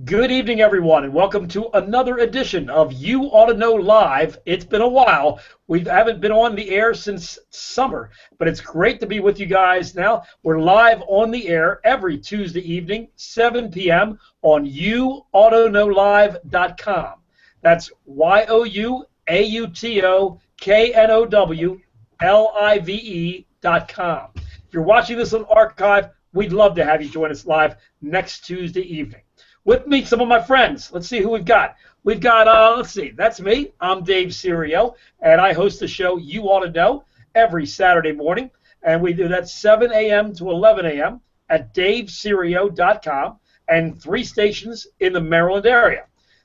Good evening, everyone, and welcome to another edition of You Ought to Know Live. It's been a while. We haven't been on the air since summer, but it's great to be with you guys now. We're live on the air every Tuesday evening, 7 p.m. on YouAutoKnowLive.com. That's YouAutoKnowLive.com. If you're watching this on archive, we'd love to have you join us live next Tuesday evening. With me, some of my friends. Let's see who we've got. We've got, let's see, that's me. I'm Dave Serio, and I host the show You Ought to Know every Saturday morning, and we do that 7 a.m. to 11 a.m. at daveserio.com and 3 stations in the Maryland area.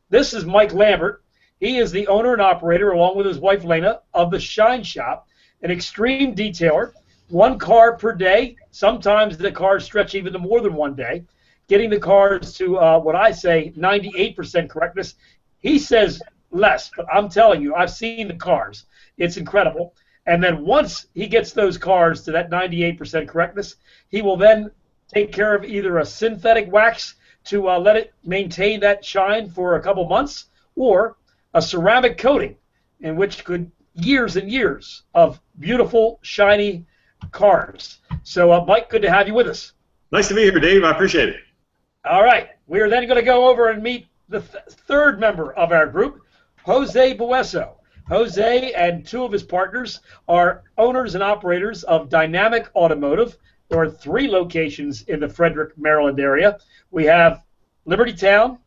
This is Mike Lambert. He is the owner and operator, along with his wife Lena, of the Shine Shop, an extreme detailer, 1 car per day. Sometimes the cars stretch even to more than 1 day. Getting the cars to what I say 98% correctness. He says less, but I'm telling you, I've seen the cars. It's incredible. And then once he gets those cars to that 98% correctness, he will then take care of either a synthetic wax to let it maintain that shine for a couple months, or a ceramic coating, in which could years and years of beautiful, shiny cars. So, Mike, good to have you with us. Nice to be here, Dave. I appreciate it. All right, we are then going to go over and meet the third member of our group, Jose Bueso. Jose and 2 of his partners are owners and operators of Dynamic Automotive. There are 3 locations in the Frederick, Maryland area. We have Liberty Town,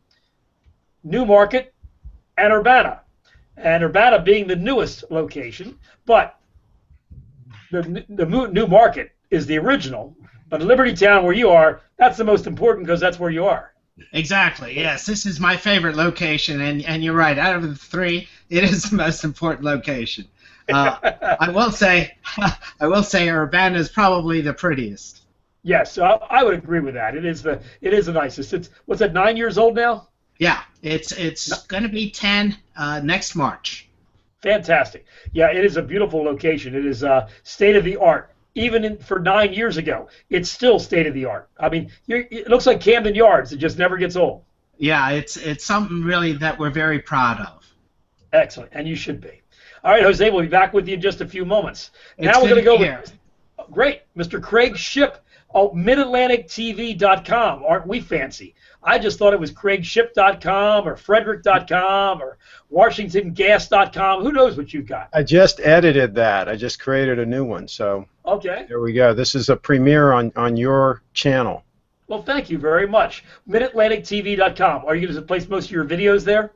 New Market, and Urbana. And Urbana being the newest location, but the New Market is the original. But Liberty Town, where you are, that's the most important because that's where you are. Exactly. Yes, this is my favorite location, and you're right. Out of the 3, it is the most important location. I will say Urbana is probably the prettiest. Yes, I would agree with that. It is the nicest. It's what's that? 9 years old now? Yeah, it's going to be 10 next March. Fantastic. Yeah, it is a beautiful location. It is state of the art. Even for 9 years ago, it's still state of the art. I mean, it looks like Camden Yards. It just never gets old. Yeah, it's something really that we're very proud of. Excellent, and you should be. All right, Jose, we'll be back with you in just a few moments. Now we're going to go with great, Mr. Craig Ship of MidAtlanticTV.com. Aren't we fancy? I just thought it was CraigShip.com or Frederick.com or WashingtonGas.com. Who knows what you've got? I just edited that. I just created a new one. So okay, there we go. This is a premiere on your channel. Well, thank you very much. MidAtlanticTV.com. Are you going to place most of your videos there?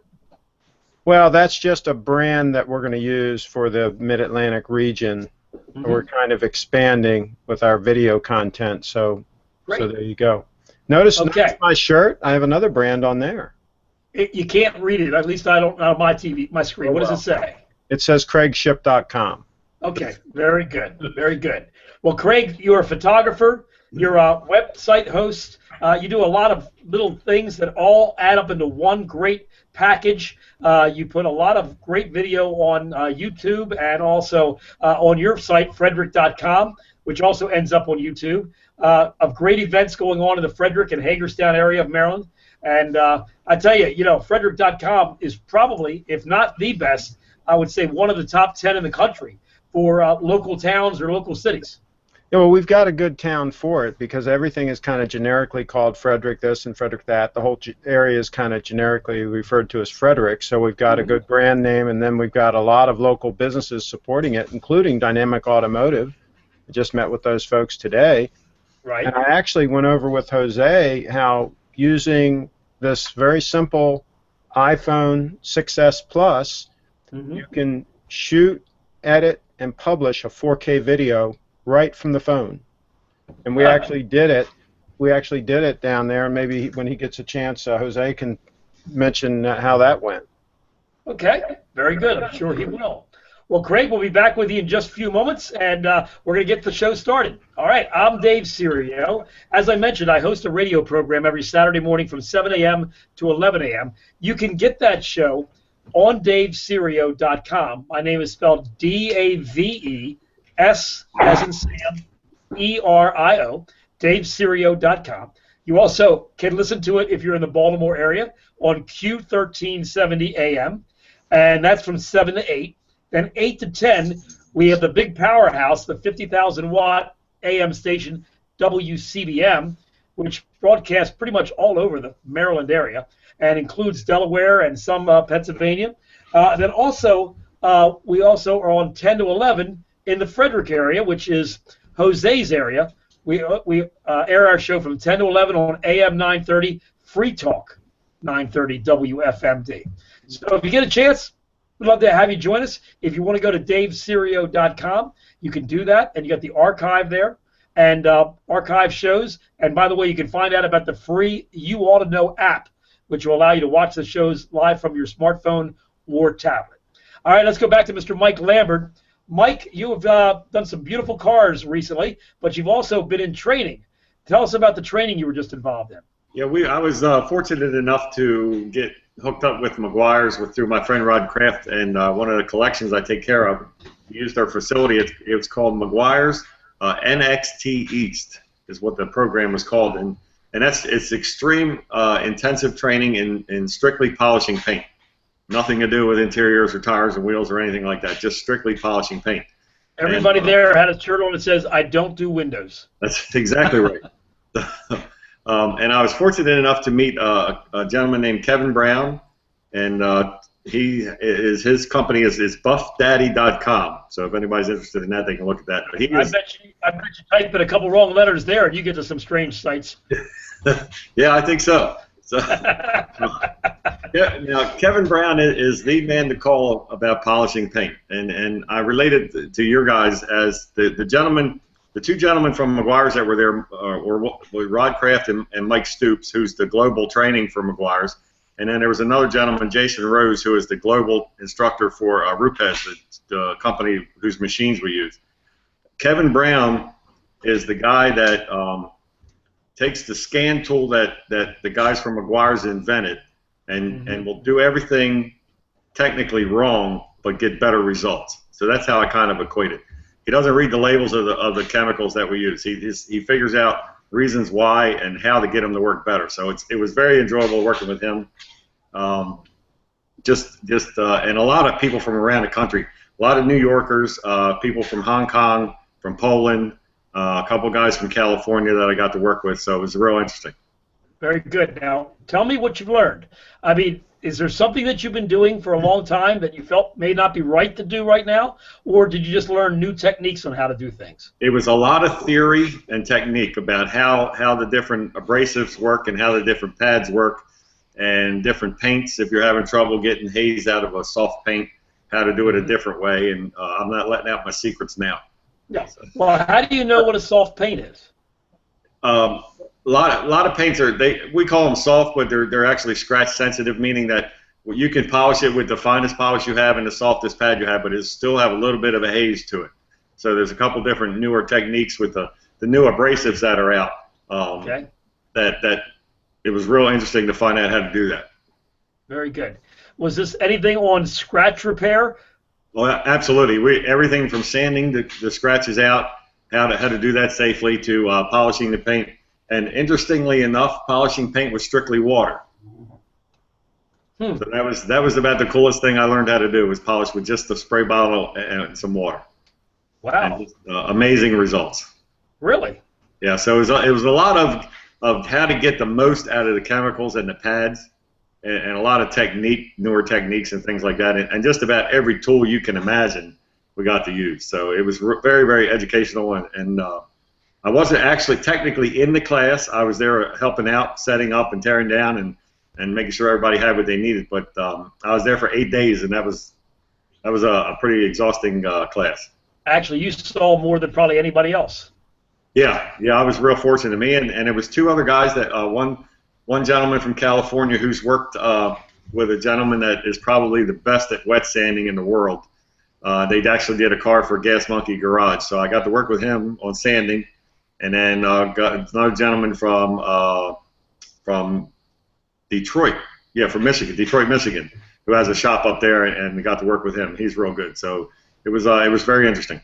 Well, that's just a brand that we're going to use for the Mid-Atlantic region. Mm-hmm. We're kind of expanding with our video content. So there you go. Notice my shirt. I have another brand on there. You can't read it. At least I don't on my screen. What does it say? It says CraigShip.com. Okay, very good, very good. Well, Craig, you're a photographer. You're a website host. You do a lot of little things that all add up into one great package. You put a lot of great video on YouTube and also on your site, Frederick.com, which also ends up on YouTube, of great events going on in the Frederick and Hagerstown area of Maryland. And I tell you, Frederick.com is probably, if not the best, I would say one of the top 10 in the country for local towns or local cities. Yeah, well, we've got a good town for it because everything is kind of generically called Frederick this and Frederick that. The whole area is kind of generically referred to as Frederick. So we've got a good brand name, and then we've got a lot of local businesses supporting it, including Dynamic Automotive. I just met with those folks today. Right. And I actually went over with Jose how using this very simple iPhone 6S Plus, you can shoot, edit, and publish a 4K video right from the phone. And we actually did it. We actually did it down there, and maybe when he gets a chance, Jose can mention how that went. Okay, very good. I'm sure he will. Well, Craig, we'll be back with you in just a few moments, and we're going to get the show started. All right, I'm Dave Serio. As I mentioned, I host a radio program every Saturday morning from 7 a.m. to 11 a.m. You can get that show on daveserio.com. My name is spelled D-A-V-E-S as in Sam, E-R-I-O, daveserio.com. You also can listen to it if you're in the Baltimore area on Q1370 AM, and that's from 7 to 8. Then 8 to 10, we have the big powerhouse, the 50,000-watt AM station WCBM, which broadcasts pretty much all over the Maryland area and includes Delaware and some Pennsylvania. Then also, we also are on 10 to 11 in the Frederick area, which is Jose's area. We air our show from 10 to 11 on AM 930, Free Talk 930 WFMD. So if you get a chance, we'd love to have you join us. If you want to go to daveserio.com, you can do that, and you got the archive there and archive shows. And by the way, you can find out about the free YouAutoKnow app, which will allow you to watch the shows live from your smartphone or tablet. All right, let's go back to Mr. Mike Lambert. Mike, you have done some beautiful cars recently, but you've also been in training. Tell us about the training you were just involved in. Yeah, I was fortunate enough to get hooked up with Meguiar's through my friend Rod Kraft, and one of the collections I take care of. We used our facility. It's called Meguiar's NXT East is what the program was called, and it's extreme intensive training in strictly polishing paint. Nothing to do with interiors or tires or wheels or anything like that. Just strictly polishing paint. Everybody there had a shirt on that says, "I don't do windows." That's exactly right. And I was fortunate enough to meet a gentleman named Kevin Brown, and his company is buffdaddy.com. So if anybody's interested in that, they can look at that. But I bet you typed in a couple wrong letters there, and you get to some strange sites. Yeah, I think so. Yeah, now Kevin Brown is the man to call about polishing paint, and I related to your guys as the two gentlemen from Meguiar's that were there were Rod Kraft and Mike Stoops, who's the global training for Meguiar's, and then there was another gentleman, Jason Rose, who is the global instructor for Rupes, the company whose machines we use. Kevin Brown is the guy that takes the scan tool that the guys from Meguiar's invented and will do everything technically wrong but get better results. So that's how I kind of equate it. He doesn't read the labels of the chemicals that we use. He figures out reasons why and how to get them to work better. So it was very enjoyable working with him. And a lot of people from around the country, a lot of New Yorkers, people from Hong Kong, from Poland, a couple guys from California that I got to work with. So it was real interesting. Very good. Now, tell me what you've learned. I mean, is there something that you've been doing for a long time that you felt may not be right to do right now, or did you just learn new techniques on how to do things? It was a lot of theory and technique about how the different abrasives work and how the different pads work and different paints. If you're having trouble getting haze out of a soft paint, how to do it a different way, and I'm not letting out my secrets now. Yeah. Well, how do you know what a soft paint is? A lot of paints we call them soft, but they're actually scratch sensitive, meaning that you can polish it with the finest polish you have and the softest pad you have, but it still have a little bit of a haze to it. So there's a couple different newer techniques with the new abrasives that are out. Okay. That it was real interesting to find out how to do that. Very good. Was this anything on scratch repair? Well, absolutely. Everything from sanding the scratches out, how to do that safely, to polishing the paint. And interestingly enough, polishing paint with strictly water. So that was about the coolest thing I learned how to do, was polish with just the spray bottle and some water. Wow. And just, amazing results. Really? Yeah. So it was a lot of how to get the most out of the chemicals and the pads, and a lot of newer techniques and things like that, and just about every tool you can imagine we got to use. So it was very, very educational, and I wasn't actually technically in the class. I was there helping out, setting up and tearing down, and making sure everybody had what they needed. But I was there for 8 days, and that was a pretty exhausting class. Actually, you saw more than probably anybody else. Yeah, I was real fortunate. Me and it was two other guys that one gentleman from California who's worked with a gentleman that is probably the best at wet sanding in the world. They actually did a car for Gas Monkey Garage, so I got to work with him on sanding. And then got another gentleman from Detroit, from Michigan, Detroit, Michigan, who has a shop up there, and we got to work with him. He's real good. So it was very interesting.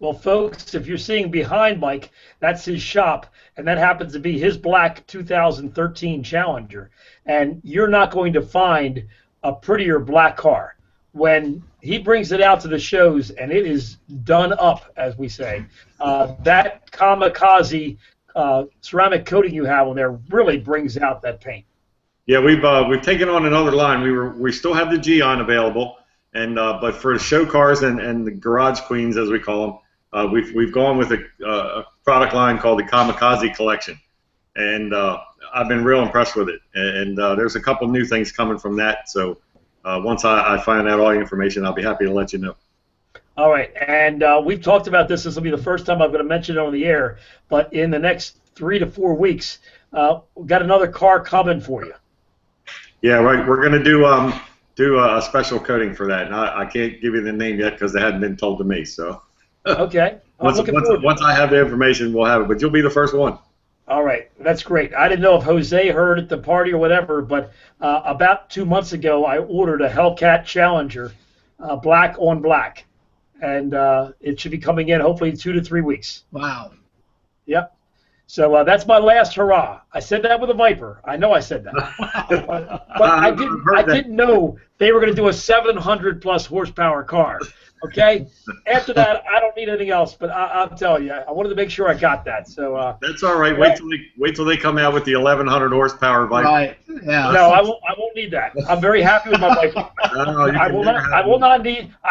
Well, folks, if you're seeing behind Mike, that's his shop, and that happens to be his black 2013 Challenger. And you're not going to find a prettier black car. When he brings it out to the shows and it is done up, as we say, that kamikaze ceramic coating you have on there really brings out that paint. Yeah, we've taken on another line. We still have the Geon available, and but for the show cars and the garage queens, as we call them, we've gone with a product line called the Kamikaze Collection, and I've been real impressed with it. And there's a couple new things coming from that. So once I find out all the information, I'll be happy to let you know. All right, and we've talked about this. This will be the first time I'm going to mention it on the air, but in the next 3 to 4 weeks, we've got another car coming for you. Yeah, right. We're going to do a special coating for that, and I can't give you the name yet because it hadn't been told to me. So okay, once I have the information, we'll have it. But you'll be the first one. All right, that's great. I didn't know if Jose heard at the party or whatever, but about 2 months ago, I ordered a Hellcat Challenger, black on black, and it should be coming in hopefully in 2 to 3 weeks. Wow. Yep. So that's my last hurrah. I said that with a Viper. I know I said that. but I didn't know they were going to do a 700-plus horsepower car. Okay? After that, I don't need anything else, but I'll tell you, I wanted to make sure I got that. So that's all right. Wait till they come out with the 1100 horsepower Viper. Right. Yeah. No, I won't need that. I'm very happy with my Viper. I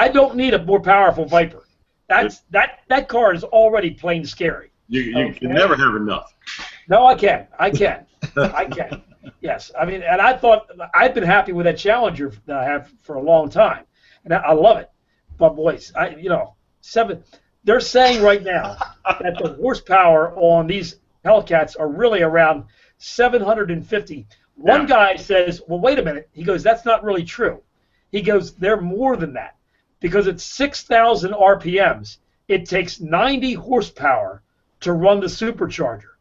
don't need a more powerful Viper. That car is already plain scary. You can never have enough. No, I can. I can. Yes. I mean, and I thought I've been happy with that Challenger that I have for a long time, and I love it. But boys, they're saying right now that the horsepower on these Hellcats are really around 750. One guy says, well, wait a minute. He goes, that's not really true. He goes, they're more than that because it's 6,000 RPMs. It takes 90 horsepower to run the supercharger.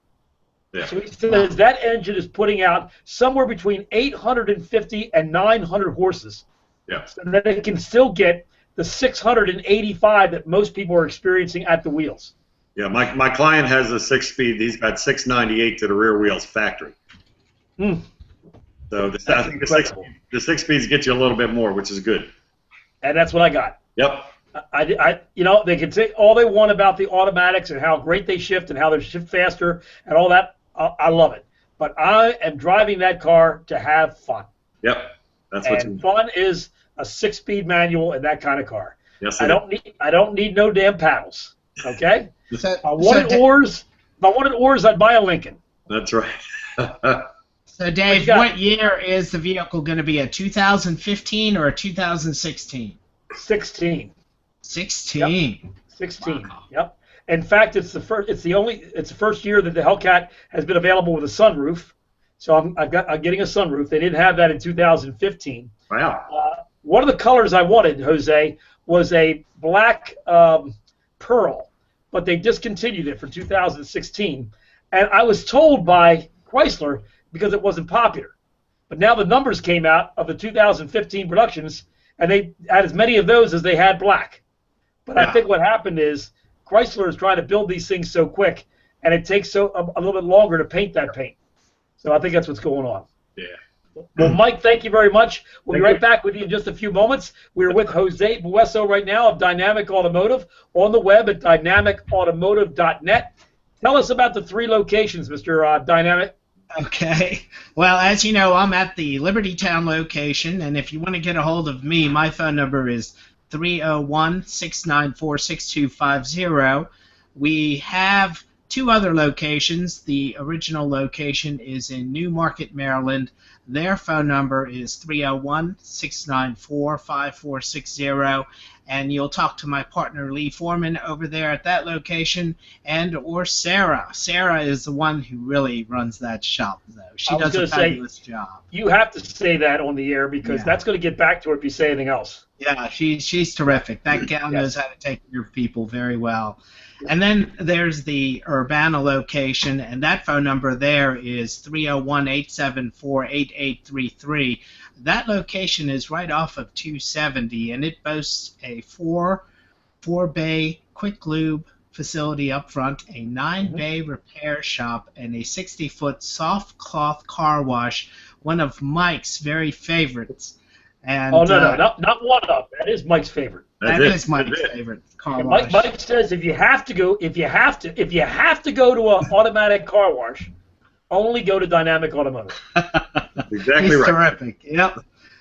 Yeah. So he says that engine is putting out somewhere between 850 and 900 horses. Yeah. So that it can still get the 685 that most people are experiencing at the wheels. Yeah, my client has a 6-speed. He's got 698 to the rear wheels factory. So I think the 6 speeds get you a little bit more, which is good. And that's what I got. Yep. They can say all they want about the automatics and how great they shift and how they shift faster and all that. I love it. But I am driving that car to have fun. Yep. That's and fun is a 6-speed manual in that kind of car. Yes, I don't need no damn paddles. Okay? If I wanted oars, I'd buy a Lincoln. That's right. So Dave, what year is the vehicle going to be? A 2015 or a 2016? 16. 16. Yep. 16. Wow. Yep. In fact, it's the first year that the Hellcat has been available with a sunroof. So I'm getting a sunroof. They didn't have that in 2015. Wow. One of the colors I wanted, Jose, was a black pearl, but they discontinued it for 2016. And I was told by Chrysler because it wasn't popular. But now the numbers came out of the 2015 productions, and they had as many of those as they had black. But I think what happened is Chrysler is trying to build these things so quick, and it takes a little bit longer to paint that paint. So I think that's what's going on. Yeah. Well, Mike, thank you very much. We'll be right back with you in just a few moments. We're with Jose Bueso right now of Dynamic Automotive on the web at dynamicautomotive.net. Tell us about the 3 locations, Mr. Dynamic. Okay. Well, as you know, I'm at the Libertytown location, and if you want to get a hold of me, my phone number is 301-694-6250. We have 2 other locations. The original location is in New Market, Maryland. Their phone number is 301-694-5460, and you'll talk to my partner Lee Foreman over there at that location, or Sarah. Sarah is the one who really runs that shop, though. She does a fabulous job. You have to say that on the air because that's going to get back to her if you say anything else. Yeah, she's terrific. That gal knows how to take care of people very well. And then there's the Urbana location, and that phone number there is 301-874-8833. That location is right off of 270, and it boasts a four-bay quick lube facility up front, a 9-bay repair shop, and a 60-foot soft cloth car wash, one of Mike's very favorites. And, oh no, not one of. That is Mike's favorite. That is Mike's favorite car wash. Mike says if you have to go to an automatic car wash, only go to Dynamic Automotive. Exactly He's right. terrific. Yep.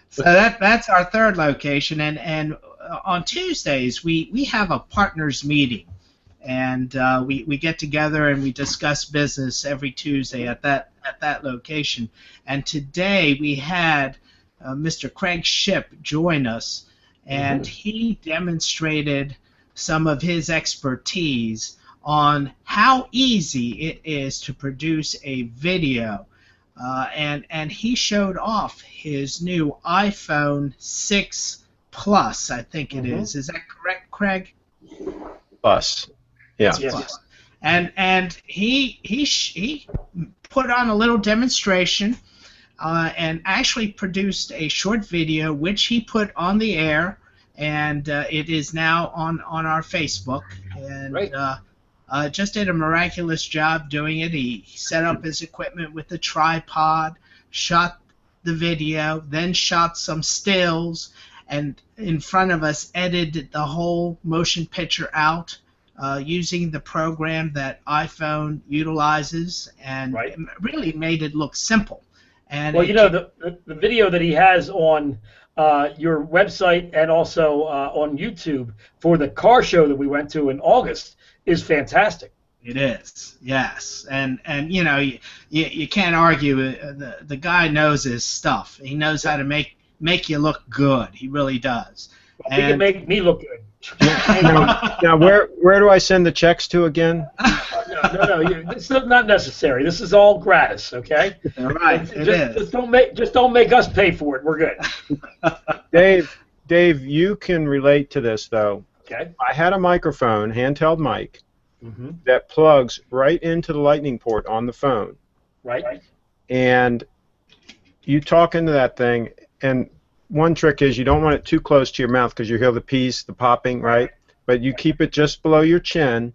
So that's our third location, and on Tuesdays we have a partners meeting, and we get together and we discuss business every Tuesday at that location. And today we had Mr. Craig Shipp join us, and he demonstrated some of his expertise on how easy it is to produce a video. And he showed off his new iPhone 6 Plus, I think it is. Is that correct, Craig? Plus. Yeah. Plus. And he put on a little demonstration and actually produced a short video, which he put on the air, and it is now on our Facebook. And just did a miraculous job doing it. He set up his equipment with the tripod, shot the video, then shot some stills, and in front of us edited the whole motion picture out using the program that iPhone utilizes, and it really made it look simple. And well, the video that he has on your website and also on YouTube for the car show that we went to in August is fantastic. It is, yes, and you can't argue. The guy knows his stuff. He knows how to make you look good. He really does. Well, he can make me look good. Now, where do I send the checks to again? No, it's not necessary. This is all gratis, okay? All right, just don't make us pay for it. We're good. Dave, you can relate to this though. Okay. I had a microphone, handheld mic, that plugs right into the lightning port on the phone. Right. And you talk into that thing, and one trick is you don't want it too close to your mouth because you hear the piece, the popping, right? But you keep it just below your chin,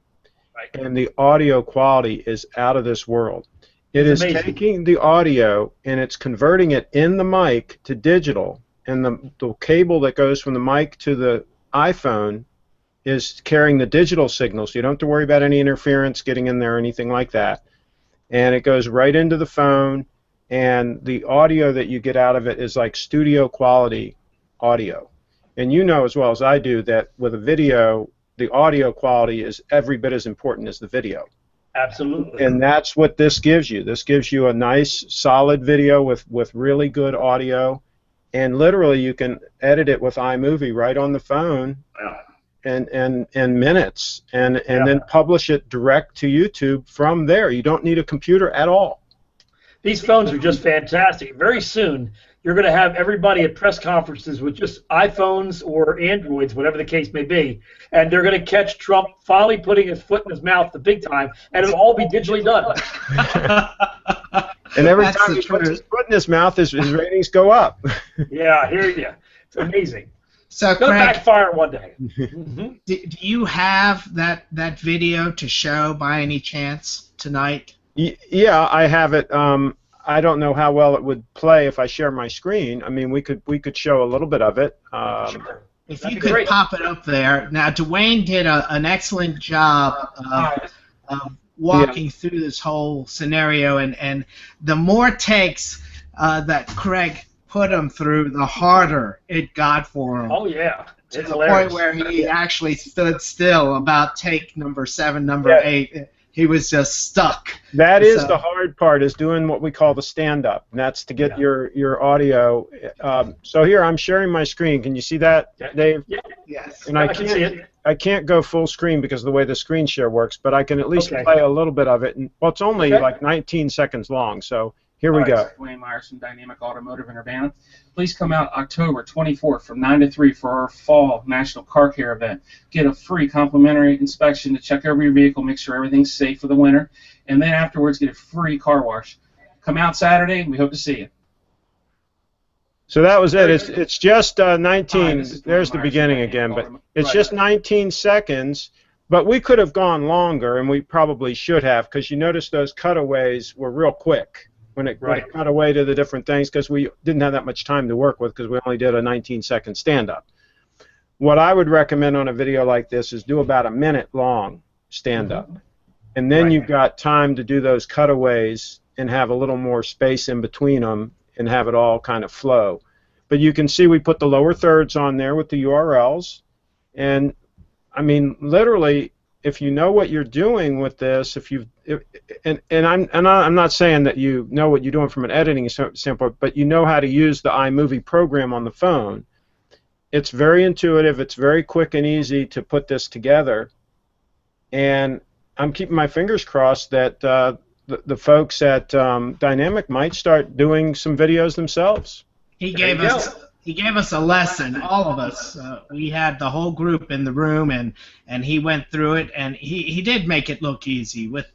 and the audio quality is out of this world. It is taking the audio and it's converting it in the mic to digital, and the cable that goes from the mic to the iPhone is carrying the digital signal, so you don't have to worry about any interference getting in there or anything like that. And it goes right into the phone, and the audio that you get out of it is like studio quality audio. And you know as well as I do that with a video, the audio quality is every bit as important as the video. Absolutely. And that's what this gives you. This gives you a nice, solid video with really good audio, and literally you can edit it with iMovie right on the phone. And minutes, and then publish it direct to YouTube from there. You don't need a computer at all. These phones are just fantastic. Very soon, you're going to have everybody at press conferences with just iPhones or Androids, whatever the case may be, and they're going to catch Trump finally putting his foot in his mouth the big time, and it'll all be digitally done. And every time he puts his foot in his mouth, his ratings go up. Yeah, I hear you. It's amazing. So, it's going to backfire one day. Do you have that video to show by any chance tonight? Yeah, I have it. I don't know how well it would play if I share my screen. I mean, we could show a little bit of it. Sure. If you could pop it up there. Now, Dwayne did an excellent job of walking through this whole scenario, and the more takes that Craig put him through, the harder it got for him. Oh, yeah. To the point where he actually stood still about take number 7, number 8. He was just stuck. That is the hard part, is doing what we call the stand-up, and that's to get your audio. So here, I'm sharing my screen. Can you see that, Dave? Yeah. Yes. And I can see it. I can't go full screen because of the way the screen share works, but I can at least play a little bit of it. And, well, it's only like 19 seconds long, so here we go. Dwayne Myers from Dynamic Automotive in Urbana. Please come out October 24th from 9 to 3 for our Fall National Car Care event. Get a free complimentary inspection to check over your vehicle, make sure everything's safe for the winter, and then afterwards get a free car wash. Come out Saturday, and we hope to see you. So that was it. It's just 19. There's the beginning again, but it's just 19 seconds But we could have gone longer, and we probably should have, because you notice those cutaways were real quick when it cut away to the different things, because we didn't have that much time to work with, because we only did a 19-second stand-up. What I would recommend on a video like this is do about a minute long stand-up. And then you've got time to do those cutaways and have a little more space in between them and have it all kind of flow. But you can see we put the lower thirds on there with the URLs. And I mean, literally, if you know what you're doing with this, and I'm not saying that you know what you're doing from an editing standpoint, but you know how to use the iMovie program on the phone. It's very intuitive. It's very quick and easy to put this together. And I'm keeping my fingers crossed that the folks at Dynamic might start doing some videos themselves. He gave us a lesson, all of us. We had the whole group in the room, and he went through it, and he did make it look easy with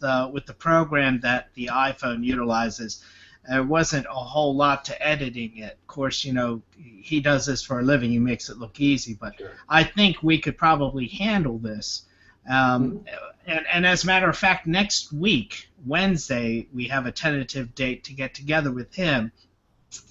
the program that the iPhone utilizes. There wasn't a whole lot to editing it. Of course, you know, he does this for a living. He makes it look easy, but I think we could probably handle this. And as a matter of fact, next week, Wednesday, we have a tentative date to get together with him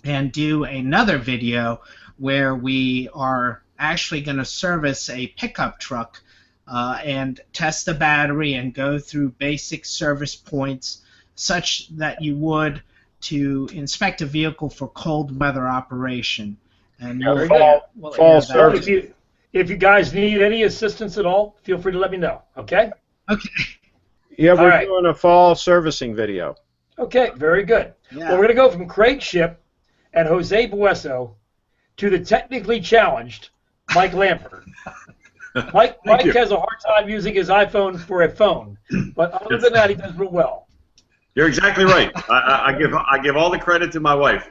and do another video where we are actually going to service a pickup truck and test the battery and go through basic service points such that you would to inspect a vehicle for cold weather operation. And fall service. If you guys need any assistance at all, feel free to let me know, okay? Okay. Yeah, we're doing a fall servicing video. Okay, very good. Yeah. Well, we're going to go from Craig Shipp and Jose Bueso to the technically challenged Mike Lambert. Mike has a hard time using his iPhone for a phone, but other than that, he does real well. You're exactly right. I give all the credit to my wife.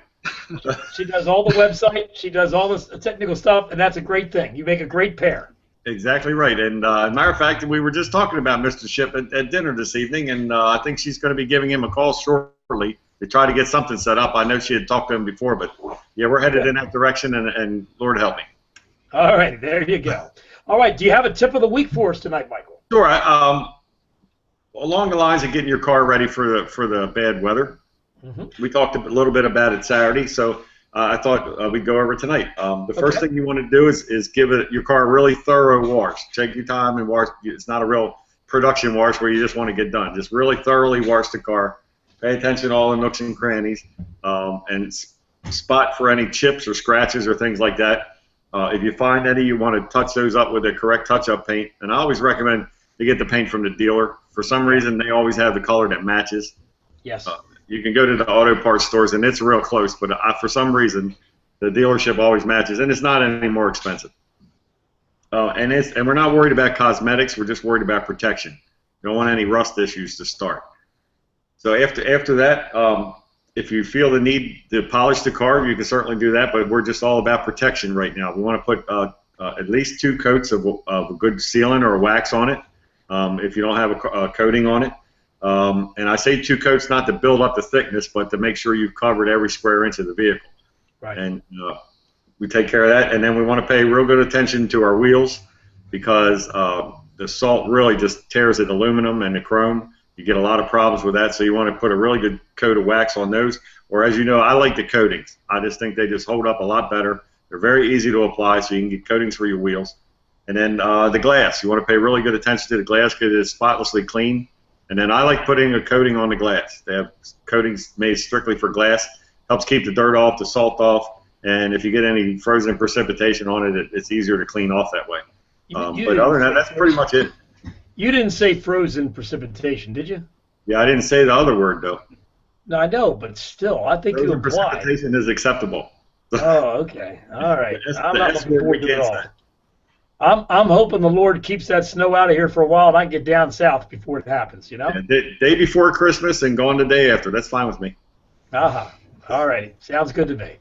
She does all the website, she does all this technical stuff, and that's a great thing. You make a great pair. Exactly right. And as a matter of fact, we were just talking about Mr. Shipp at dinner this evening, and I think she's going to be giving him a call shortly to try to get something set up. I know she had talked to him before, but yeah, we're headed in that direction, and Lord help me. All right, there you go. All right, do you have a tip of the week for us tonight, Michael? Sure. Along the lines of getting your car ready for the bad weather, we talked a little bit about it Saturday, so I thought we'd go over it tonight. The first thing you want to do is give your car a really thorough wash. Take your time and wash. It's not a real production wash where you just want to get done. Just really thoroughly wash the car. Pay attention to all the nooks and crannies, and spot for any chips or scratches or things like that. If you find any, you want to touch those up with the correct touch-up paint. And I always recommend to get the paint from the dealer. For some reason, they always have the color that matches. Yes. You can go to the auto parts stores, and it's real close, but for some reason, the dealership always matches, and it's not any more expensive. And we're not worried about cosmetics. We're just worried about protection. You don't want any rust issues to start. So after that, if you feel the need to polish the car, you can certainly do that, but we're just all about protection right now. We want to put at least 2 coats of a good sealant or a wax on it if you don't have a coating on it. And I say 2 coats not to build up the thickness, but to make sure you've covered every square inch of the vehicle. Right. And we take care of that. And then we want to pay real good attention to our wheels because the salt really just tears at aluminum and the chrome. You get a lot of problems with that, so you want to put a really good coat of wax on those. Or as you know, I like the coatings. I just think they just hold up a lot better. They're very easy to apply, so you can get coatings for your wheels. And then the glass. You want to pay really good attention to the glass because it's spotlessly clean. And then I like putting a coating on the glass. They have coatings made strictly for glass. Helps keep the dirt off, the salt off, and if you get any frozen precipitation on it, it's easier to clean off that way. But other than that, that's pretty much it. You didn't say frozen precipitation, did you? Yeah, I didn't say the other word, though. No, I know, but still, I think you implied. Precipitation is acceptable. Oh, okay. All right. I'm not looking forward to it all. Say. I'm hoping the Lord keeps that snow out of here for a while and I can get down south before it happens, you know? Yeah, day before Christmas and gone the day after. That's fine with me. Aha. All righty. Sounds good to me.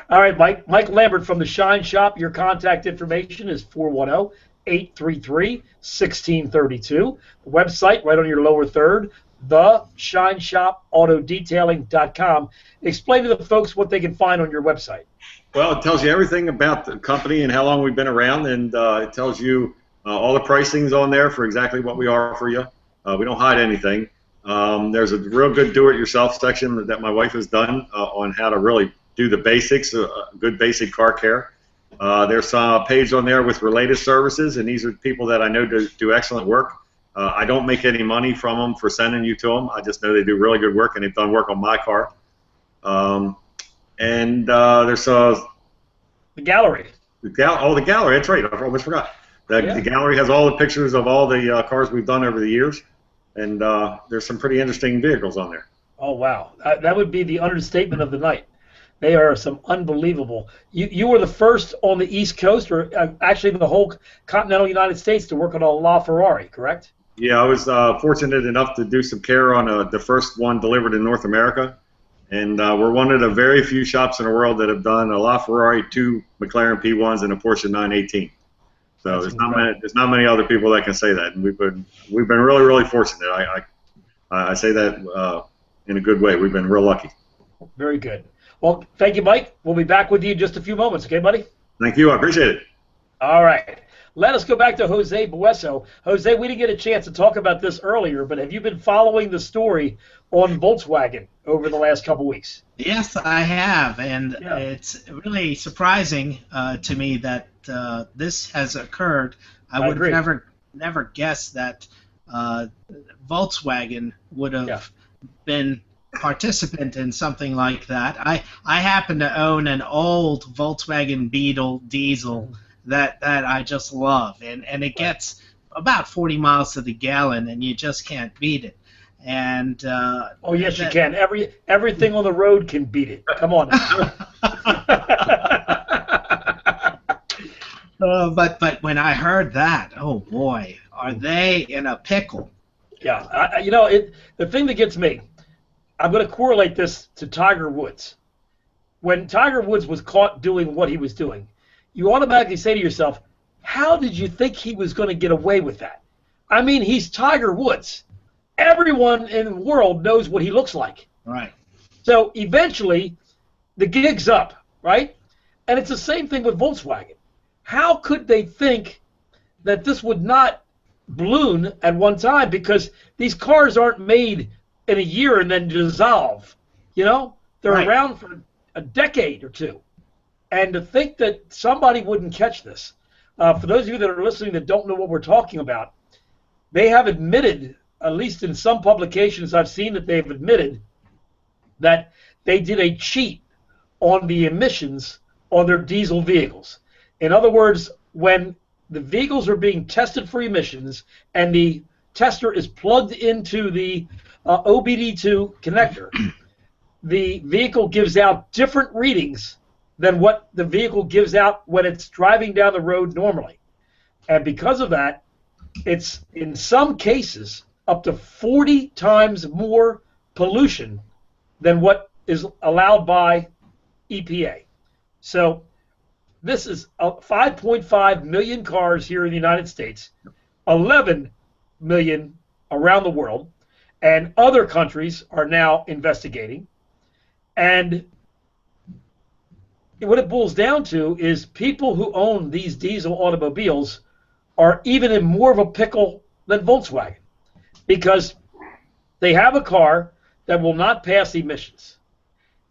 All right, Mike Lambert from the Shine Shop. Your contact information is 410-833-1632. The website right on your lower third, theshineshopAutoDetailing.com. Explain to the folks what they can find on your website. Well, it tells you everything about the company and how long we've been around, and it tells you All the pricing's on there for exactly what we offer you. We don't hide anything. There's a real good do-it-yourself section that my wife has done on how to really do the basics, good basic car care. There's a page on there with related services, and these are people that I know do excellent work. I don't make any money from them for sending you to them. I just know they do really good work, and they've done work on my car. There's the gallery. the gallery. That's right. I almost forgot. The gallery has all the pictures of all the cars we've done over the years, and there's some pretty interesting vehicles on there. Oh, wow. That would be the understatement of the night. They are some unbelievable. You were the first on the East Coast, or actually the whole continental United States, to work on a LaFerrari, correct? Yeah, I was fortunate enough to do some care on the first one delivered in North America, and we're one of the very few shops in the world that have done a LaFerrari, 2 McLaren P1s, and a Porsche 918. So there's not many other people that can say that, and we've been really fortunate. I say that in a good way. We've been real lucky. Very good. Well, thank you, Mike. We'll be back with you in just a few moments, okay, buddy? Thank you. I appreciate it. All right. Let us go back to Jose Bueso. Jose, we didn't get a chance to talk about this earlier, but have you been following the story on Volkswagen over the last couple weeks? Yes, I have, and it's really surprising to me that this has occurred. I would have never guessed that Volkswagen would have been participant in something like that. I happen to own an old Volkswagen Beetle diesel that I just love, and it gets about 40 miles to the gallon, and you just can't beat it. And oh yes, you can. Everything on the road can beat it. Come on. But when I heard that, oh boy, are they in a pickle? Yeah, the thing that gets me, I'm going to correlate this to Tiger Woods. When Tiger Woods was caught doing what he was doing, you automatically say to yourself, how did you think he was going to get away with that? I mean, he's Tiger Woods. Everyone in the world knows what he looks like. Right. So eventually, the gig's up, right? And it's the same thing with Volkswagen. How could they think that this would not balloon at one time? Because these cars aren't made in a year and then dissolve. They're around for a decade or two. And to think that somebody wouldn't catch this, for those of you that are listening that don't know what we're talking about, they have admitted, at least in some publications I've seen, that they've admitted that they did a cheat on the emissions on their diesel vehicles. In other words, when the vehicles are being tested for emissions and the tester is plugged into the OBD2 connector, the vehicle gives out different readings than what the vehicle gives out when it's driving down the road normally. And because of that, it's in some cases up to 40 times more pollution than what is allowed by EPA. So this is 5.5 million cars here in the United States, 11 million around the world, and other countries are now investigating. And what it boils down to is people who own these diesel automobiles are even in more of a pickle than Volkswagen, because they have a car that will not pass emissions.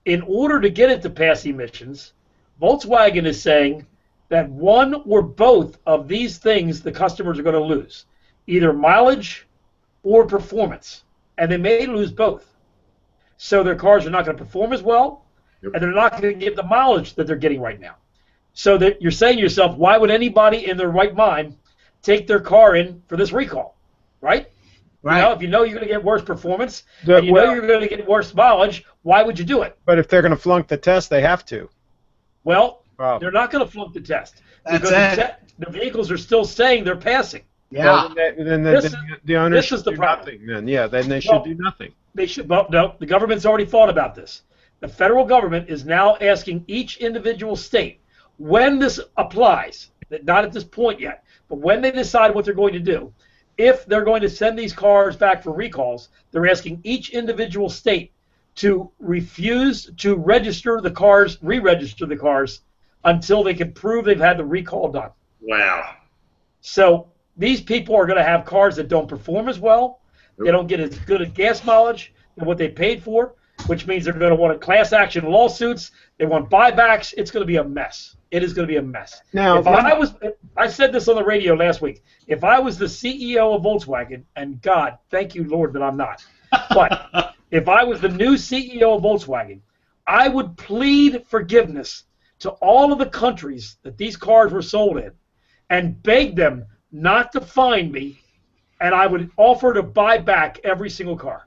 In order to get it to pass emissions, Volkswagen is saying that one or both of these things the customers are going to lose, either mileage or performance, and they may lose both. So their cars are not going to perform as well, and they're not going to get the mileage that they're getting right now. So that you're saying to yourself, why would anybody in their right mind take their car in for this recall, right? Right. If you know you're going to get worse performance, and you know you're going to get worse mileage, why would you do it? But if they're going to flunk the test, they have to. Well, they're not going to flunk the test. Because the vehicles are still saying they're passing. Yeah. Well, then the owners should do problem. nothing. Then they should do nothing. They should. Well, no, the government's already thought about this. The federal government is now asking each individual state, when this applies, not at this point yet, but when they decide what they're going to do, if they're going to send these cars back for recalls, they're asking each individual state to refuse to register the cars, re-register the cars, until they can prove they've had the recall done. Wow. So these people are going to have cars that don't perform as well. They don't get as good a gas mileage than what they paid for, which means they're going to want class action lawsuits. They want buybacks. It's going to be a mess. It is going to be a mess. Now, I said this on the radio last week. If I was the CEO of Volkswagen, and God, thank you, Lord, that I'm not, but if I was the new CEO of Volkswagen, I would plead forgiveness to all of the countries that these cars were sold in and beg them not to fine me, and I would offer to buy back every single car.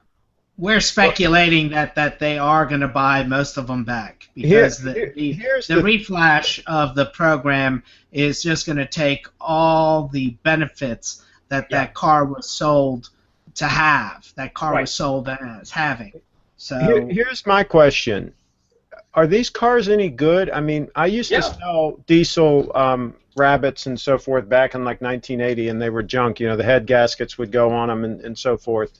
We're speculating that they are going to buy most of them back because the reflash of the program is just going to take all the benefits that car was sold to have, that car was sold as having. So here's my question. Are these cars any good? I mean, I used to sell diesel Rabbits and so forth back in like 1980, and they were junk. You know, the head gaskets would go on them and so forth.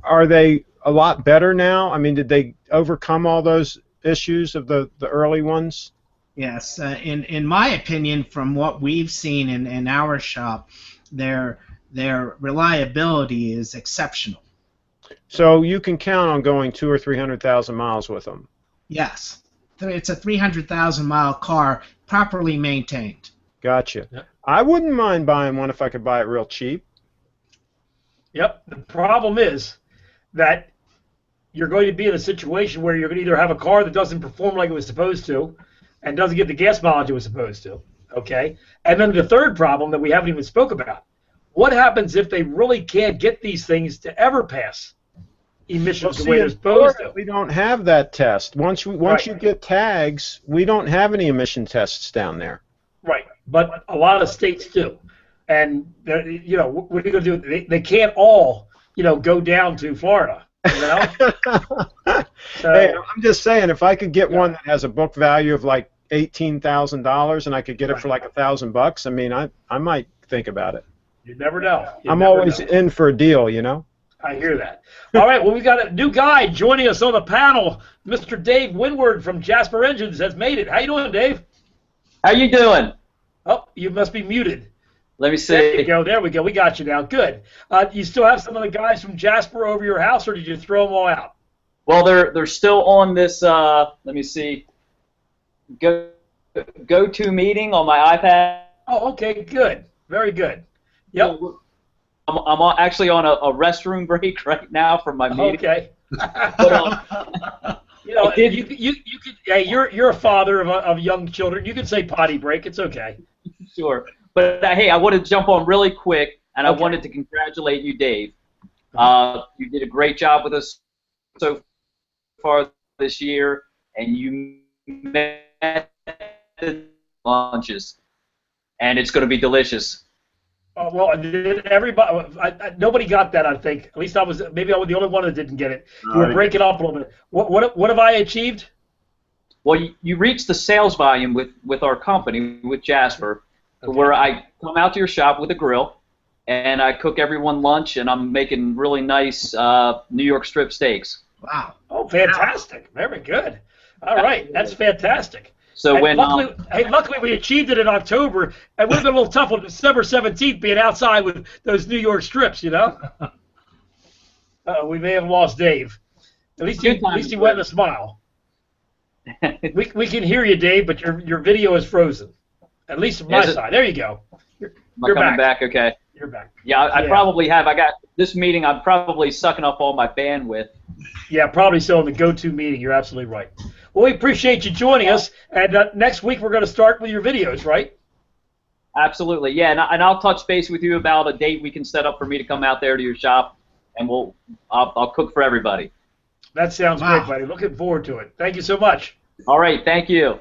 Are they a lot better now? I mean, did they overcome all those issues of the early ones? Yes. In my opinion, from what we've seen in our shop, their reliability is exceptional. So you can count on going 200,000 or 300,000 miles with them. Yes. It's a 300,000-mile car, properly maintained. Gotcha. Yep. I wouldn't mind buying one if I could buy it real cheap. Yep. The problem is that you're going to be in a situation where you're going to either have a car that doesn't perform like it was supposed to and doesn't get the gas mileage it was supposed to, okay? And then the third problem that we haven't even spoke about, what happens if they really can't get these things to ever pass emissions the way they're supposed to? We don't have that test. Once you get tags, we don't have any emission tests down there. Right, but a lot of states do. And, you know, what are you going to do? They can't all, you know, go down to Florida, you know? So, hey, I'm just saying, if I could get one that has a book value of like $18,000 and I could get it for like $1,000, I mean, I might think about it. You never know. I'm always in for a deal, you know? I hear that. All right, well, we got a new guy joining us on the panel. Mr. Dave Windward from Jasper Engines has made it. How you doing, Dave? How you doing? Oh, you must be muted. Let me see. There you go. There we go. We got you now. Good. You still have some of the guys from Jasper over your house, or did you throw them all out? Well, they're still on this. Let me see. Go-to meeting on my iPad. Oh, okay. Good. Very good. Yep. I'm actually on a restroom break right now from my meeting. Okay. But, you know, you could. Hey, you're a father of young children. You could say potty break. It's okay. Sure. But hey, I wanted to jump on really quick, and I wanted to congratulate you, Dave. You did a great job with us so far this year, and you met the lunches, and it's going to be delicious. Oh, well, everybody, nobody got that, I think. At least I was the only one that didn't get it. You were breaking up a little bit. What have I achieved? Well, you reached the sales volume with our company, with Jasper, where I come out to your shop with a grill, and I cook everyone lunch, and I'm making really nice New York strip steaks. Wow. Oh, fantastic. Very good. All right. That's fantastic. So and luckily we achieved it in October. It would have been a little tough on December 17th being outside with those New York strips, you know. We may have lost Dave. At least he went with a smile. we can hear you, Dave, but your video is frozen. At least on my side. There you go. You're back. Okay. You're back. Yeah, I probably have. I got this meeting. I'm probably sucking up all my bandwidth. Yeah, probably so in the go-to meeting. You're absolutely right. Well, we appreciate you joining us, and next week we're going to start with your videos, right? Absolutely, yeah, and I'll touch base with you about a date we can set up for me to come out there to your shop, and I'll cook for everybody. That sounds great, buddy. Looking forward to it. Thank you so much. All right, thank you.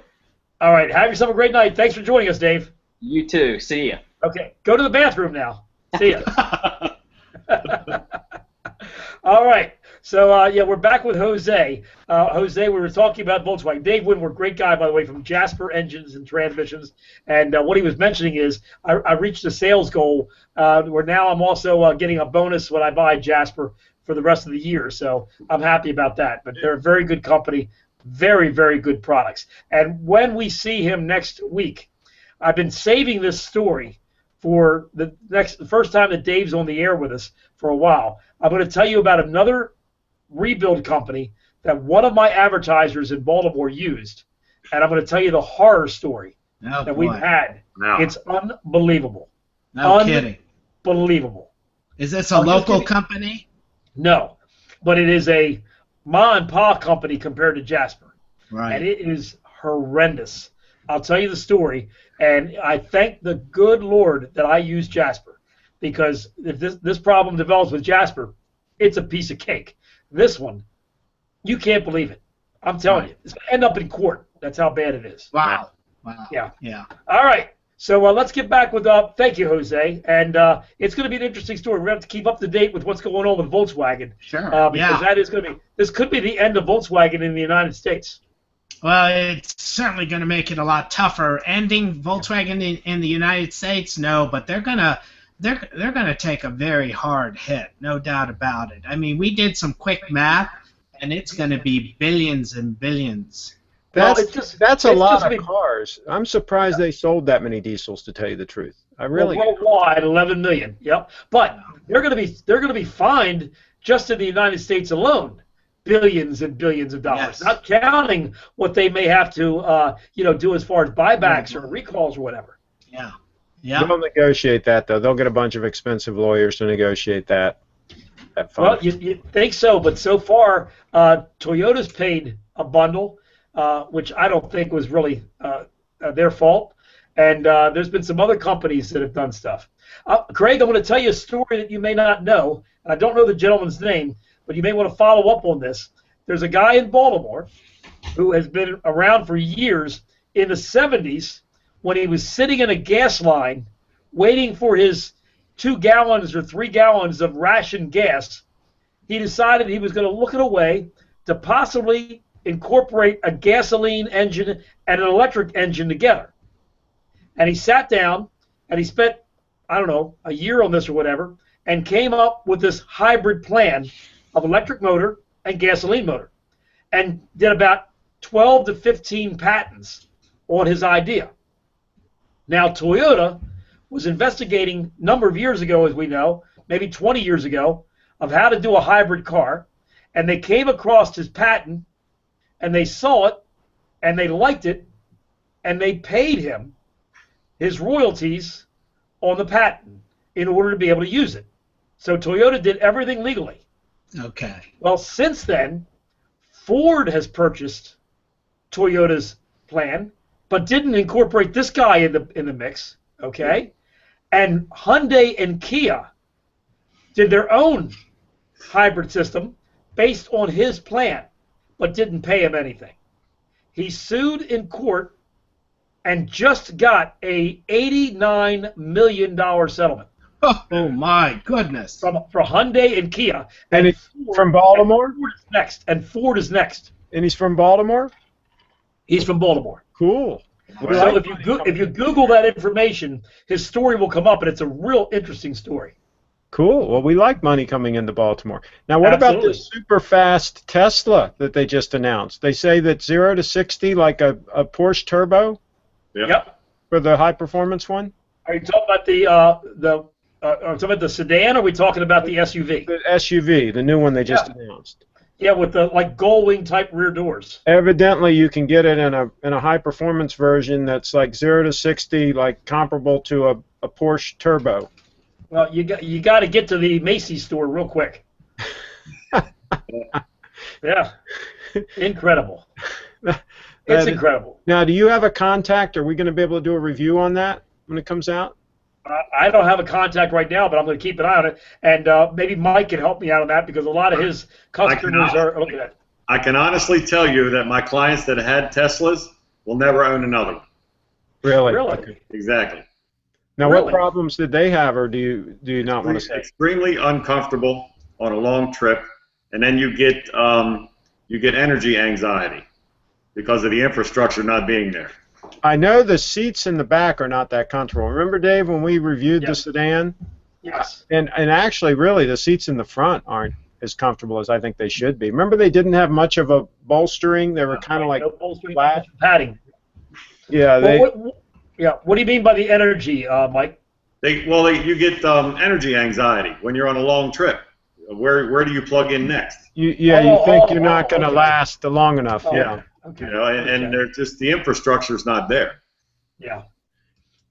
All right, have yourself a great night. Thanks for joining us, Dave. You too. See ya. Okay, go to the bathroom now. See ya. All right. So, yeah, we're back with Jose. Jose, we were talking about Volkswagen. Dave Windward, great guy, by the way, from Jasper Engines and Transmissions. And what he was mentioning is I reached a sales goal where now I'm also getting a bonus when I buy Jasper for the rest of the year. So I'm happy about that. But they're a very good company, very, very good products. And when we see him next week, I've been saving this story for the first time that Dave's on the air with us for a while, I'm going to tell you about another rebuild company that one of my advertisers in Baltimore used, and I'm going to tell you the horror story that we've had. Wow. It's unbelievable. No kidding. Unbelievable. Is this a local company? No, but it is a ma and pa company compared to Jasper. Right. And it is horrendous. I'll tell you the story, and I thank the good Lord that I used Jasper, because if this problem develops with Jasper, it's a piece of cake. This one, you can't believe it. I'm telling you, it's going to end up in court. That's how bad it is. Wow. Wow. Yeah. Yeah. All right. So let's get back with thank you, Jose. And it's going to be an interesting story. We're going to have to keep up to date with what's going on with Volkswagen. Sure. Because that is going to be, this could be the end of Volkswagen in the United States. Well, it's certainly going to make it a lot tougher. Ending Volkswagen in the United States, no, but they're gonna take a very hard hit, no doubt about it. I mean, we did some quick math, and it's going to be billions and billions. That's a lot of cars. I'm surprised they sold that many diesels, to tell you the truth. I really worldwide 11 million. Yep. But they're going to be fined just in the United States alone, billions and billions of dollars. Yes. Not counting what they may have to do as far as buybacks or recalls or whatever. Yeah. Yeah. They'll negotiate that, though. They'll get a bunch of expensive lawyers to negotiate that. Well, you think so, but so far Toyota's paid a bundle, which I don't think was really their fault. And there's been some other companies that have done stuff. Craig, I'm going to tell you a story that you may not know, and I don't know the gentleman's name, but you may want to follow up on this. There's a guy in Baltimore who has been around for years. In the 70s, when he was sitting in a gas line waiting for his 2 gallons or 3 gallons of ration gas, he decided he was going to look at a way to possibly incorporate a gasoline engine and an electric engine together. And he sat down and he spent, I don't know, a year on this or whatever, and came up with this hybrid plan of electric motor and gasoline motor, and did about 12 to 15 patents on his idea. Now, Toyota was investigating a number of years ago, as we know, maybe 20 years ago, of how to do a hybrid car, and they came across his patent, and they saw it, and they liked it, and they paid him his royalties on the patent in order to be able to use it. So Toyota did everything legally. Okay. Well, since then, Ford has purchased Toyota's plan, but didn't incorporate this guy in the mix, okay? And Hyundai and Kia did their own hybrid system based on his plan, but didn't pay him anything. He sued in court and just got a $89 million settlement. Oh my goodness! For Hyundai and Kia, and it's from Baltimore. Ford is next. And he's from Baltimore. He's from Baltimore. Cool. So if you Google that information, his story will come up, and it's a real interesting story. Cool. Well, we like money coming into Baltimore. Now, what about the super fast Tesla that they just announced? They say that 0 to 60 like a Porsche Turbo. Yep. For the high performance one. Are you talking about are you talking about the sedan, or are we talking about the SUV? The SUV, the new one they just announced. Yeah, with the gull wing type rear doors. Evidently, you can get it in a high performance version that's like 0 to 60, like comparable to a Porsche Turbo. Well, you got to get to the Macy's store real quick. Yeah, incredible. It's incredible. Now, do you have a contact? Are we going to be able to do a review on that when it comes out? I don't have a contact right now, but I'm going to keep an eye on it, and maybe Mike can help me out on that, because a lot of his customers are looking at it. I can honestly tell you that my clients that had Teslas will never own another one. Really? Really? Exactly. Now, what problems did they have, or do you not want to say? Extremely uncomfortable on a long trip, and then you get energy anxiety because of the infrastructure not being there. I know the seats in the back are not that comfortable. Remember, Dave, when we reviewed the sedan? Yes. And actually, really, the seats in the front aren't as comfortable as I think they should be. Remember, they didn't have much of a bolstering. They were kind of like flat. Padding. Yeah. What do you mean by the energy, Mike? You get energy anxiety when you're on a long trip. Where do you plug in next? You think you're not going to last long enough. Yeah. Okay. You know, and they're just the infrastructure's not there. Yeah.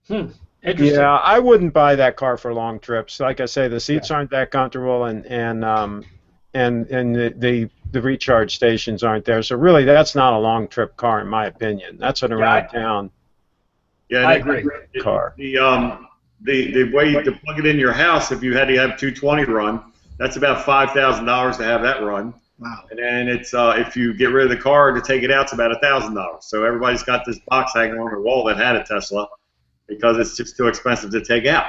Interesting. Yeah, I wouldn't buy that car for long trips. Like I say, the seats aren't that comfortable, and the recharge stations aren't there. So really, that's not a long trip car, in my opinion. That's an around town. Yeah, I agree. Car. The way to plug it in your house, if you had to have 220 run, that's about $5,000 to have that run. Wow. And then it's if you get rid of the car to take it out, it's about $1,000. So everybody's got this box hanging on their wall that had a Tesla because it's just too expensive to take out.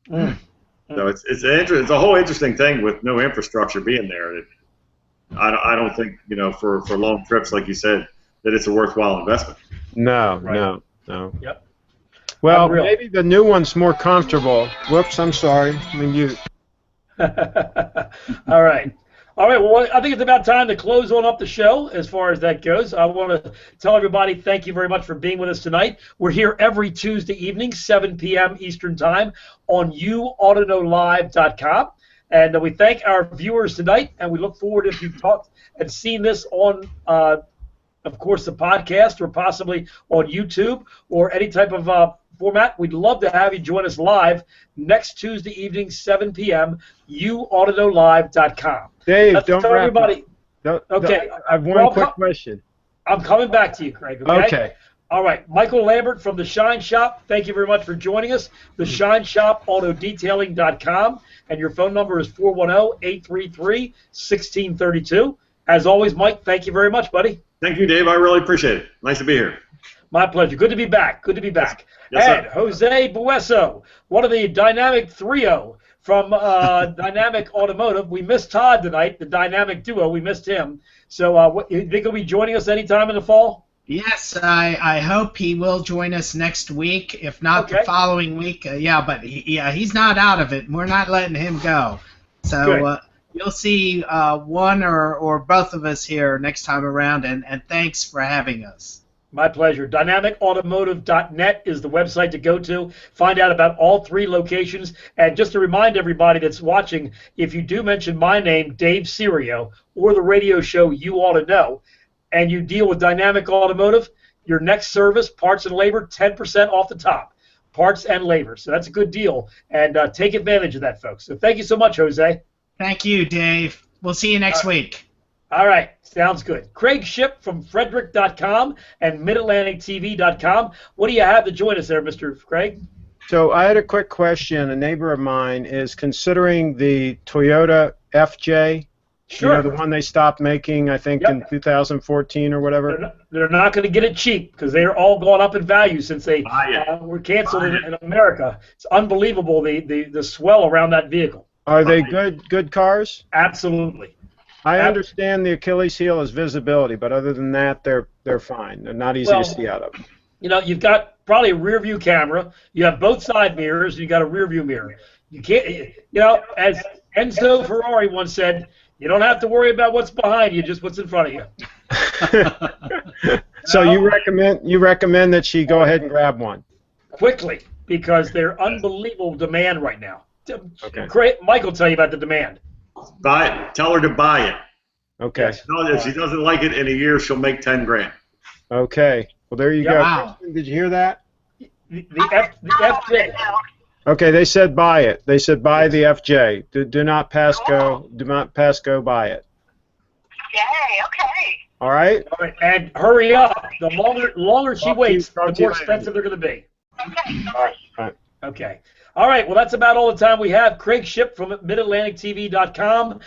So it's a whole interesting thing with no infrastructure being there. I don't think, you know, for long trips, like you said, that it's a worthwhile investment. No. Yep. Well, maybe the new one's more comfortable. Whoops, I'm sorry. I mean, you. All right. Well, I think it's about time to close on up the show as far as that goes. I want to tell everybody thank you very much for being with us tonight. We're here every Tuesday evening, 7 p.m. Eastern Time on YouAutoKnowLive.com. And we thank our viewers tonight, and we look forward if you've talked and seen this on, of course, the podcast or possibly on YouTube or any type of format. We'd love to have you join us live next Tuesday evening, 7 p.m., YouAutoKnowLive.com. Dave, don't tell everybody. Okay. I have one quick question. I'm coming back to you, Craig. Okay. All right. Michael Lambert from The Shine Shop, thank you very much for joining us. TheShineShopAutoDetailing.com, and your phone number is 410-833-1632. As always, Mike, thank you very much, buddy. Thank you, Dave. I really appreciate it. Nice to be here. My pleasure. Good to be back. Yes, and Jose Bueso, one of the dynamic trio from Dynamic Automotive. We missed Todd tonight, the dynamic duo. We missed him. So you think he'll be joining us anytime in the fall? Yes, I hope he will join us next week, if not the following week. But he's not out of it. We're not letting him go. So you'll see one or both of us here next time around, and thanks for having us. My pleasure. DynamicAutomotive.net is the website to go to. Find out about all 3 locations. And just to remind everybody that's watching, if you do mention my name, Dave Serio, or the radio show You Ought to Know, and you deal with Dynamic Automotive, your next service, parts and labor, 10% off the top. Parts and labor. So that's a good deal. And take advantage of that, folks. So thank you so much, Jose. Thank you, Dave. We'll see you next week. All right. Sounds good. Craig Shipp from Frederick.com and MidAtlanticTV.com. What do you have to join us there, Mr. Craig? So I had a quick question. A neighbor of mine is considering the Toyota FJ. Sure. You know, the one they stopped making, I think, in 2014 or whatever? They're not going to get it cheap because they're all gone up in value since they were canceled in America. It's unbelievable, the swell around that vehicle. Are they good cars? Absolutely. I understand the Achilles heel is visibility, but other than that, they're fine. They're not easy to see out of. You know, you've got probably a rear view camera. You have both side mirrors, and you got a rear view mirror. You can't, you know, as Enzo Ferrari once said, you don't have to worry about what's behind you, just what's in front of you. So you recommend that she go ahead and grab one quickly because they're unbelievable demand right now. Mike will tell you about the demand. Buy it. Tell her to buy it. Okay. If she doesn't like it in a year, she'll make 10 grand. Okay. Well, there you go. Wow. Did you hear that? The FJ. Okay, they said buy it. They said buy the FJ. Do not pass go. Do not pass go. Buy it. Okay. All right. All right, and hurry up. The longer she waits, the more expensive they're going to be. Okay. All right. Okay. All right. Well, that's about all the time we have. Craig Shipp from MidAtlanticTV.com,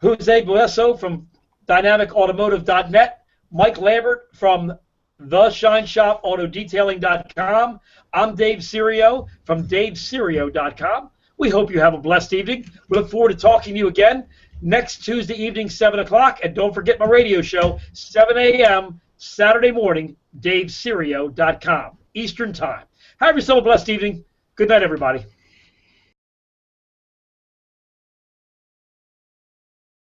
Jose Bueso from DynamicAutomotive.net, Mike Lambert from TheShineShopAutoDetailing.com. I'm Dave Serio from DaveSerio.com. We hope you have a blessed evening. We look forward to talking to you again next Tuesday evening, 7 o'clock. And don't forget my radio show, 7 a.m. Saturday morning, DaveSerio.com, Eastern Time. Have yourself a blessed evening. Good night, everybody.